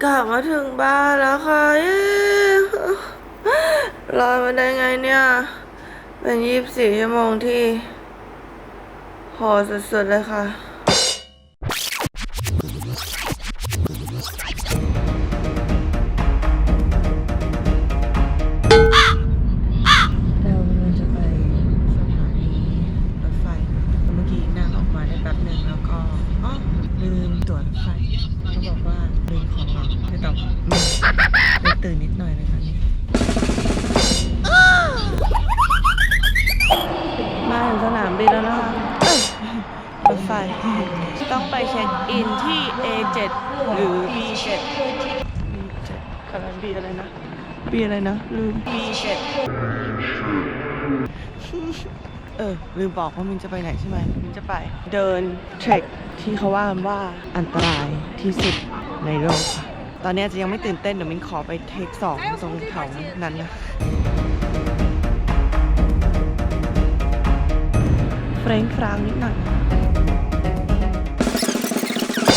กลับมาถึงบ้านแล้วค่ะรอมาได้ไงเนี่ยเป็น24 ชั่วโมงที่โหดสุดๆเลยค่ะเราจะไปสถานีรถไฟเมื่อกี้นั่งออกมาได้แป๊บหนึ่งแล้วก็ลืมตั๋วรถไฟเขาบอกว่าลืมของเราไม่ต้องเลยตื่นนิดหน่อยเลยค่ะนี่มาถึงสนามบินแล้วนะคะรถไฟต้องไปเช็คอินที่ A7 หรือ B7 อะไร B อะไรนะ B อะไรนะลืม B7 ลืมบอกว่ามินจะไปไหนใช่ไหมมินจะไปเดินเทรคที่เขาว่ากันว่าอันตรายที่สุดในโลกค่ะตอนนี้อาจจะยังไม่ตื่นเต้นเดี๋ยวมินขอไปเทค2ตรงแถวนั้นนะเฟรงฟรางนิดหน่อย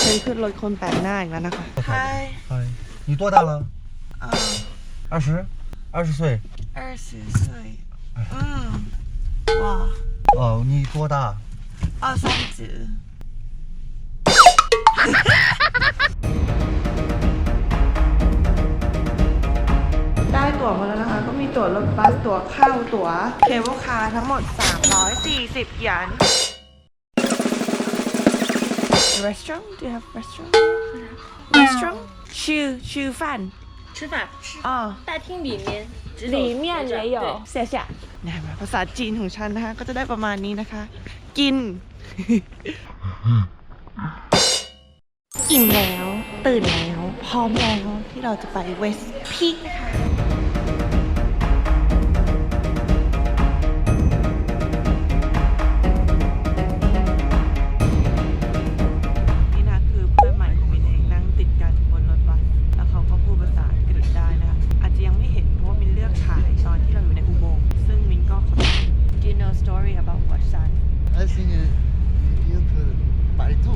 เป็นขึ้นรถคนแปลกหน้าอีกแล้วนะคะ嗨嗨，你多大了？20岁。20岁哇哦，你多大？30ได้ตั๋วมาแล้วนะคะก็มีตั๋วรถบัสตั๋วเข้าตั๋วเคเบิลคาร์ทั้งหมด340หยวน Restaurant do you have restaurant restaurant ชื่อ饭吃饭大厅里面里面也有谢谢นะภาษาจีนของฉันนะคะก็จะได้ประมาณนี้นะคะกินอิ่มแล้วตื่นแล้วพร้อมแล้วที่เราจะไปเวสต์พีคนะคะนี่นะคือเพื่อนใหม่ของมินเองนั่งติดกันบนรถบัสแล้วเขาก็พูดภาษาอังกฤษได้นะคะอาจจะยังไม่เห็นเพราะว่ามินเลือกถ่ายตอนที่เราอยู่ในอุโมงค์ซึ่งมินก็ขอ Do you know story about Wasan I think you could 百度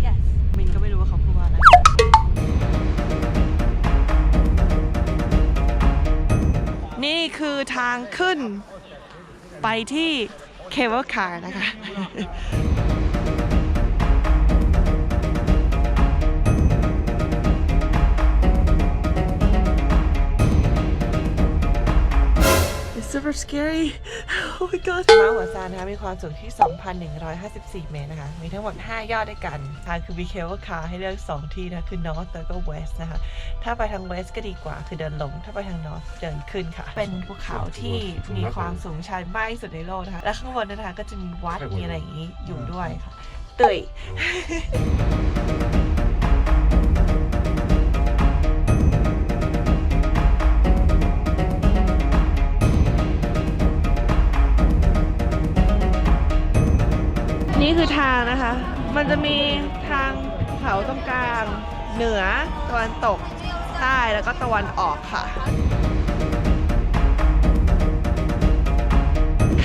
Yes มินก็ไม่รู้ว่าเขาพูดว่าอะไรนี่คือทางขึ้นไปที่เคเบิลคาร์นะคะsuper scary oh my god ม้าหัวซานนะคะมีความสูงที่ 2,154 เมตรนะคะมีทั้งหมด5ยอดด้วยกันทางคือมีเคเบิลคาร์ให้เลือก2ที่นะคือ north แล้วก็ west นะคะถ้าไปทาง west ก็ดีกว่าคือเดินลงถ้าไปทาง north เดินขึ้นค่ะเป็นภูเขาที่มีความสูงชันมากที่สุดในโลกนะคะและข้างบนนะคะก็จะมีวัดมีอะไรอย่างนี้อยู่ด้วยค่ะเตยนี่คือทางนะคะ มันจะมีทางเขาตรงกลางเหนือตะวันตกใต้แล้วก็ตะวันออกค่ะ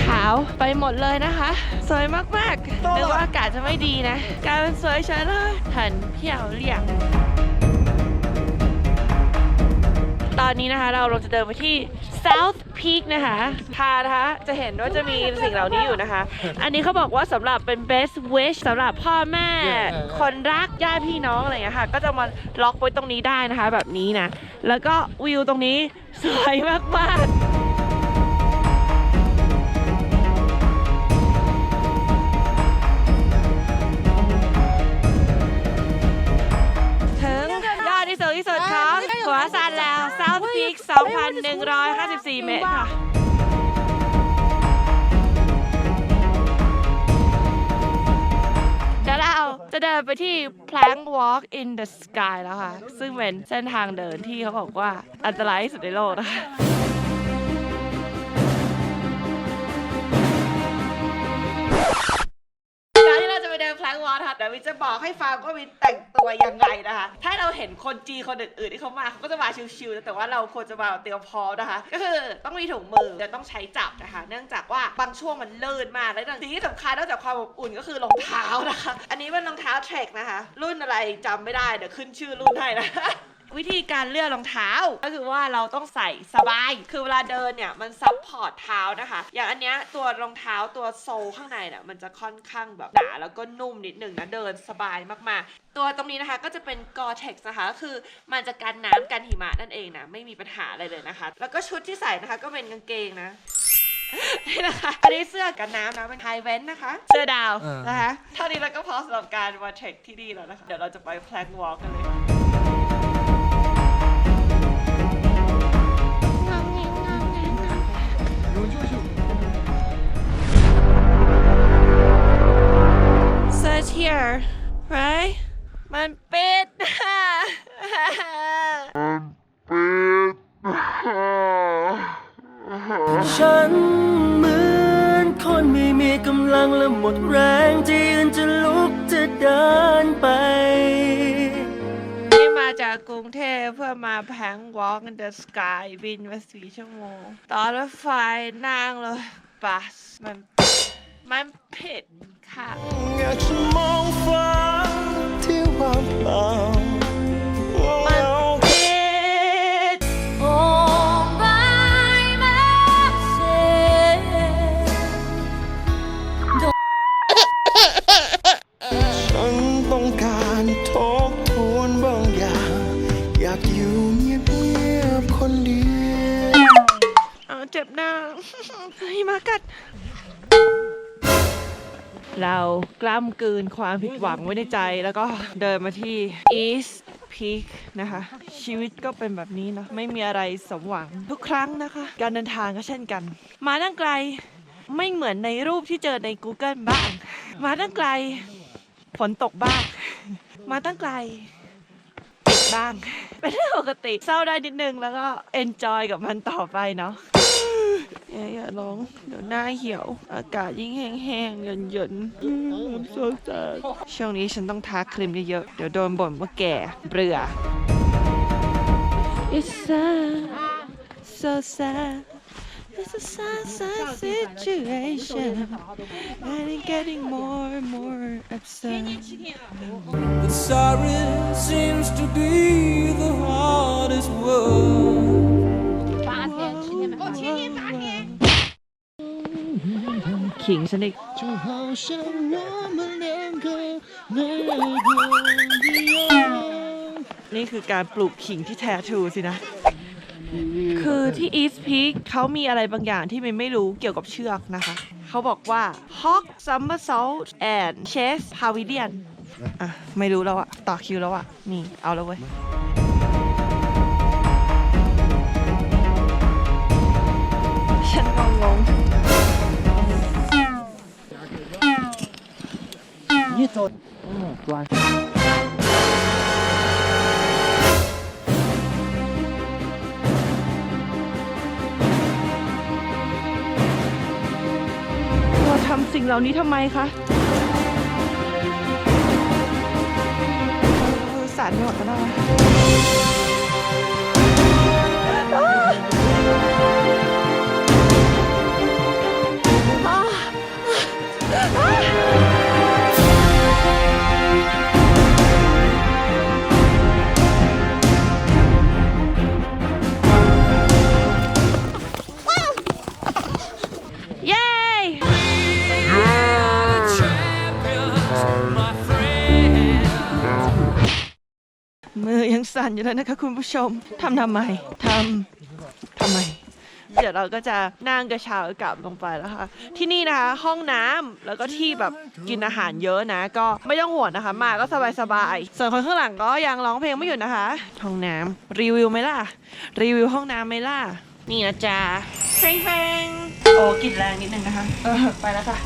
ขาวไปหมดเลยนะคะสวยมากๆนึกว่าอากาศจะไม่ดีนะกลายเป็นสวยเฉยเลย很漂亮ตอนนี้นะคะเราจะเดินไปที่ South Peak นะคะจะเห็นว่าจะมีสิ่งเหล่านี้อยู่นะคะ อันนี้เขาบอกว่าสำหรับเป็น best wish สำหรับพ่อแม่คนรักญาติพี่น้องอะไรอย่างเงี้ยค่ะก็จะมาล็อกไว้ตรงนี้ได้นะคะแบบนี้นะแล้วก็วิวตรงนี้สวยมากๆที่สุดของหัวซานแล้ว South Peak 2,154 เมตรค่ะเดี๋ยวเราจะเดินไปที่ Plank Walk in the Sky แล้วค่ะซึ่งเป็นเส้นทางเดินที่เขาบอกว่าอันตรายที่สุดในโลกนะคะการที่เราจะไปเดิ ดินแพลงวอล์กค่ะเดี๋ยววินจะบอกให้ฟังว่าวินแต่งตัวยังไงนะคะถ้าเราเห็นคนจีนคนอื่นๆที่เขามาเขาก็จะมาชิวๆแต่ว่าเราควรจะมาเตรียมพร้อมนะคะก็คือต้องมีถุงมือจะต้องใช้จับนะคะเนื่องจากว่าบางช่วงมันลื่นมากและสิ่งที่สำคัญนอกจากความอบอุ่นก็คือรองเท้านะคะอันนี้เป็นรองเท้าเทรคนะคะรุ่นอะไรจำไม่ได้เดี๋ยวขึ้นชื่อรุ่นให้นะ วิธีการเลือกรองเท้าก็คือว่าเราต้องใส่สบายคือเวลาเดินเนี่ยมันซับพอร์ตเท้านะคะอย่างอันเนี้ยตัวรองเท้าตัวโซลข้างในเนี่ยมันจะค่อนข้างแบบหนาแล้วก็นุ่มนิดหนึ่งนะเดินสบายมากๆตัวตรงนี้นะคะก็จะเป็น Gore-Tex นะคะคือมันจะกันน้ำกันหิมะนั่นเองนะไม่มีปัญหาอะไรเลยนะคะแล้วก็ชุดที่ใส่นะคะก็เป็นกางเกงนะนี่นะคะอันนี้เสื้อกันน้ำนะเป็นไฮเวนนะคะเสื้อดาวนะคะเท่านี้เราก็พอสำหรับการมาเทรคที่นี่แล้วนะคะเดี๋ยวเราจะไปแพลงวอล์กกันเลย Says here right มันปิด ฉันเหมือนคนไม่มีกำลังและหมดแรงที่ยืนจะลุกจะเดินไป นี่มาจากกรุงเทพเพื่อมาแพง Walk in the Sky บินมา4 ชั่วโมงต่อรถไฟนั่งเลยบัสมันผิดค่ะ อยากจะมองฟ้าที่ว่างเปล่า มันผิด ฉันต้องการทบทวนบางอย่างอยากอยู่เงียบๆคนเดียว เจ็บหน้า หิมะกัด เรากล้ำกลืนความผิดหวังไว้ในใจแล้วก็เดินมาที่ East Peak นะคะ ชีวิตก็เป็นแบบนี้เนอะไม่มีอะไรสมหวังทุกครั้งนะคะ การเดินทางก็เช่นกัน มาตั้งไกลไม่เหมือนในรูปที่เจอใน Google บ้าง มาตั้งไกลฝนตกบ้าง มาตั้งไกลปิดบ้าง เป็นเรื่องปกติเศร้าได้นิดนึงแล้วก็ enjoy กับมันต่อไปเนาะ อย่าร้องเดี๋ยวหน้าเหี่ยวอากาศยิ่งแห้งๆเย็นๆสงสารช่วงนี้ฉันต้องทาครีมเยอะๆเดี๋ยวโดนบ่นว่าแก่เบื่อ It's sad so sad It's a sad situation and it's getting more and more upset The sorrow seems to be the hardest word ขิงฉันอีก就好像我们两个没有过一样。 นี่คือการปลูกขิงที่แท้ทรูสินะ คือที่ East Peak เขามีอะไรบางอย่างที่มันไม่รู้เกี่ยวกับเชือกนะคะ เขาบอกว่า Hawk Somersault and Chase Pavilion อ่ะ ไม่รู้แล้วอะต่อคิวแล้วอะนี่ เอาแล้วเว้ย ฉันงง你走，转。 เราทำสิ่งเหล่านี้ทำไมคะสารหมดแล้วนะเย้ มือยังสั่นอยู่เลยนะคะคุณผู้ชมทำไม เดี๋ยวเราก็จะนั่งกระเช้ากลับลงไปแล้วค่ะ ที่นี่นะคะห้องน้ำแล้วก็ที่แบบกินอาหารเยอะนะ ก็ไม่ต้องห่วงนะคะ มาก็สบายๆส่วนคนข้างหลังก็ยังร้องเพลงไม่หยุดนะคะ ห้องน้ำรีวิวไหมล่ะ รีวิวห้องน้ำไหมล่ะ นี่นะจ๊ะเพลงโอ้กลิ่นแรงนิดนึงนะคะ ไปแล้วค่ะ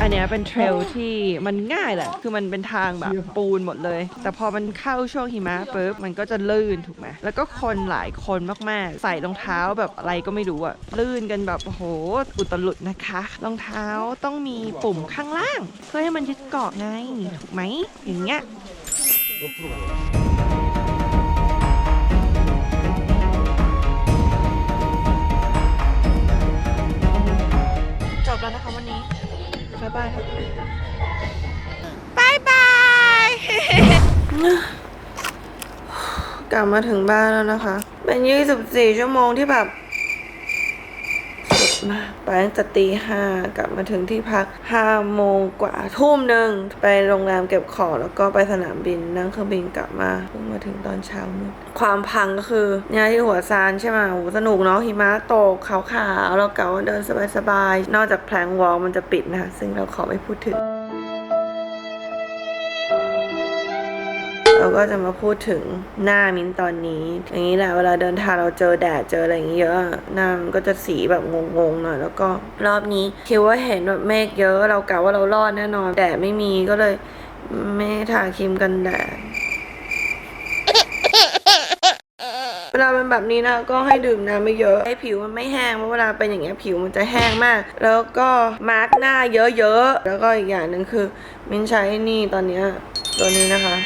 อันเนี้ยเป็นเทรลที่มันง่ายแหละ คือมันเป็นทางแบบปูนหมดเลย แต่พอมันเข้าช่วงหิมะปุ๊บมันก็จะลื่นถูกไหม แล้วก็คนหลายคนมากๆ ใส่รองเท้าแบบอะไรก็ไม่รู้อะลื่นกันแบบโอ้โหอุตลุดนะคะ รองเท้าต้องมีปุ่มข้างล่าง เพื่อให้มันยึดเกาะไงถูกไหมอย่างเงี้ย จบแล้วนะคะวันนี้บ๊ายบายค่ะบ๊ายบาย กลับมาถึงบ้านแล้วนะคะ เป็น24 ชั่วโมงที่แบบสุดมากไปตั้งแต่ตี 5กลับมาถึงที่พัก5 โมงกว่าทุ่มหนึ่งไปโรงแรมเก็บของแล้วก็ไปสนามบินนั่งเครื่องบินกลับมาเพิ่งมาถึงตอนเช้ามืดความพังก็คือเนี่ยที่หัวซานใช่ไหมโหสนุกเนาะหิมะตกขาวๆแล้วกะว่าเดินสบายๆนอกจากแพลงวอลมันจะปิดนะคะซึ่งเราขอไม่พูดถึงเราก็จะมาพูดถึงหน้ามิ้นตอนนี้อย่างนี้แหละเวลาเดินทางเราเจอแดดเจออะไรอย่างเงี้ยเยอะหน้ามันก็จะสีแบบงงๆหน่อยแล้วก็รอบนี้คิดว่าเห็นแบบเมฆเยอะเรากะว่าเรารอดแน่นอนแดดไม่มีก็เลยไม่ทาครีมกันแดดเวลาเป็นแบบนี้นะก็ให้ดื่มน้ำไม่เยอะให้ผิวมันไม่แห้งเพราะเวลาเป็นอย่างเงี้ยผิวมันจะแห้งมากแล้วก็มาร์กหน้าเยอะๆแล้วก็อีกอย่างหนึ่งคือมิ้นใช้นี่ตอนเนี้ยตัวนี้นะคะ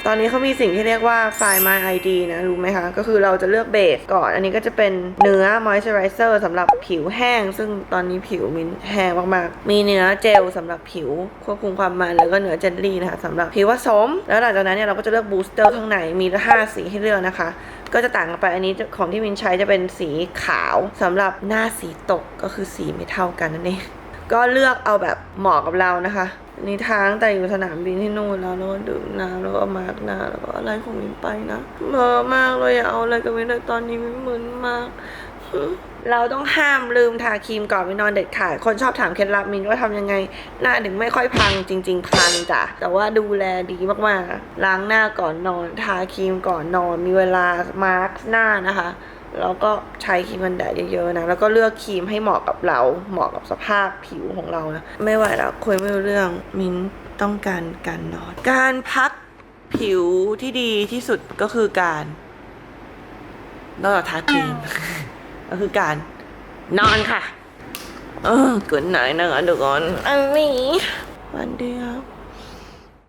ตอนนี้เขามีสิ่งที่เรียกว่า Find My ID นะรู้ไหมคะก็คือเราจะเลือกเบสก่อนอันนี้ก็จะเป็นเนื้อ Moisturizer สำหรับผิวแห้งซึ่งตอนนี้ผิวมิ้นแห้งมากๆมีเนื้อเจลสำหรับผิวควบคุมความมันแล้วก็เนื้อเจลลี่นะคะสำหรับผิวผสมแล้วหลังจากนั้นเนี่ยเราก็จะเลือกบูสเตอร์ข้างในมี5 สีให้เลือกนะคะก็จะต่างกันไปอันนี้ของที่มินใช้จะเป็นสีขาวสำหรับหน้าสีตกก็คือสีไม่เท่ากันนั่นเองก็เลือกเอาแบบเหมาะกับเรานะคะนี่ทางแต่อยู่สนามบินที่นู่นแล้วก็ดื่มน้ำแล้วก็มาร์กหน้าแล้วก็อะไรของมินไปนะเบื่อมากเลยอย่าเอาอะไรกับมินเลยตอนนี้มินมึนมากเราต้องห้ามลืมทาครีมก่อนไปนอนเด็ดขาดคนชอบถามเคล็ดลับมินว่าทำยังไงหน้าถึงไม่ค่อยพังจริงๆพังจ้ะแต่ว่าดูแลดีมากๆล้างหน้าก่อนนอนทาครีมก่อนนอนมีเวลามาร์กหน้านะคะแล้วก็ใช้ครีมกันแดดเยอะๆนะแล้วก็เลือกครีมให้เหมาะกับเราเหมาะกับสภาพผิวของเรานะไม่ไหวแล้วคุยไม่รู้เรื่องมิ้นต้องการนอนการพักผิวที่ดีที่สุดก็คือการนอกจากทาครีม ก็คือการนอนค่ะเกินไหนนะคะทุกคนอันนี้วันเดียว